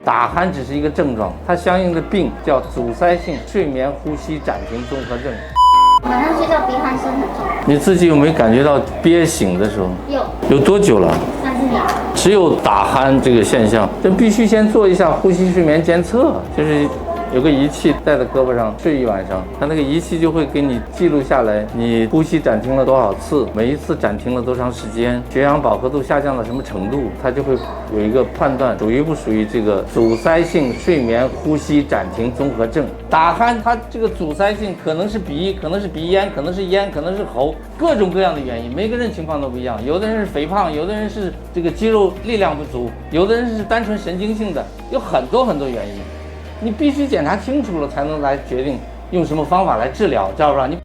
打鼾只是一个症状，它相应的病叫阻塞性睡眠呼吸暂停综合症。晚上睡觉鼻鼾声很重。你自己有没有感觉到憋醒的时候？有多久了？3、4年。只有打鼾这个现象，这必须先做一下呼吸睡眠监测，就是有个仪器戴在胳膊上，睡一晚上，它那个仪器就会给你记录下来，你呼吸暂停了多少次，每一次暂停了多长时间，血氧饱和度下降到什么程度，它就会有一个判断属于不属于这个阻塞性睡眠呼吸暂停综合症。打鼾它这个阻塞性可能是鼻，可能是鼻咽，可能是咽，可能是喉，各种各样的原因，每个人情况都不一样。有的人是肥胖，有的人是这个肌肉力量不足，有的人是单纯神经性的，有很多原因。你必须检查清楚了，才能来决定用什么方法来治疗，知道吧？你。